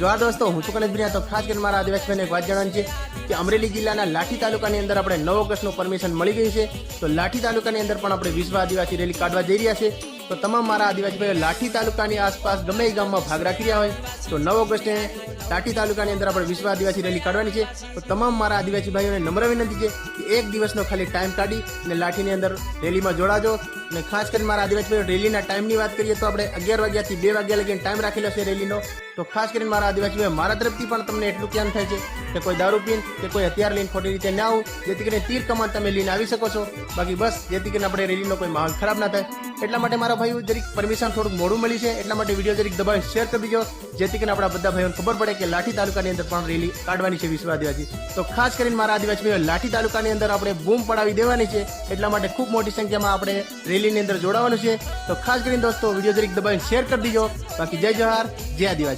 જો આ દોસ્તો હું છું કનેશ ભુરિયા। તો ખાસ કરીને મારા આદિવાસી ભાઈને એક વાત જણાવવાની છે કે અમરેલી જિલ્લાના લાઠી તાલુકાની અંદર આપણે 9 ઓગસ્ટનું પરમિશન મળી ગઈ છે। તો લાઠી તાલુકાની અંદર પણ આપણે વિશ્વ આદિવાસી રેલી કાઢવા જઈ રહ્યા છે। તો તમામ મારા આદિવાસી ભાઈઓ લાઠી તાલુકાની આસપાસ ગમે એ ગામમાં ભાગ રાખી રહ્યા હોય તો 9 ઓગસ્ટે લાઠી તાલુકાની અંદર આપણે વિશ્વ આદિવાસી રેલી કાઢવાની છે। તો તમામ મારા આદિવાસી ભાઈઓને નમ્ર વિનંતી છે કે એક દિવસનો ખાલી ટાઈમ કાઢી અને લાઠીની અંદર રેલીમાં જોડાજો। અને ખાસ કરીને મારા આદિવાસી ભાઈઓ રેલીના ટાઈમની વાત કરીએ તો આપણે 11 વાગ્યાથી 2 વાગ્યા લગીને ટાઈમ રાખેલો છે રેલીનો। તો ખાસ કરીને મારા આદિવાસી ભાઈઓ મારા તરફથી પણ તમને એટલું કહેવાનું થાય છે કે કોઈ દારૂ પીને કે કોઈ હથિયાર લઈને ખોટી રીતે ના આવું, જેથી કરીને તીર કમાન તમે લઈને આવી શકો છો। બાકી બસ જેથી કરીને આપણે રેલીનો કોઈ માહોલ ખરાબ ના થાય એટલા માટે મારા ભાઈઓ જરીક પરમિશન થોડુંક મોડું મળી છે એટલા માટે વિડીયો જરીક દબાવી શેર કરી દીજો, જેથી કરીને આપણા બધા ભાઈઓને ખબર પડે કે લાઠી તાલુકાની અંદર પણ રેલી કાઢવાની છે વિશ્વ આદિવાસી। તો ખાસ કરીને મારા આદિવાસી ભાઈઓ લાઠી તાલુકાની અંદર આપણે બૂમ પડાવી દેવાની છે એટલા માટે ખૂબ મોટી સંખ્યામાં આપણે રેલીની અંદર જોડાવાનું છે। તો ખાસ કરીને દોસ્તો વિડીયો જરીક દબાવીને શેર કરી દીજો। બાકી જય જોહાર, જય આદિવાસી।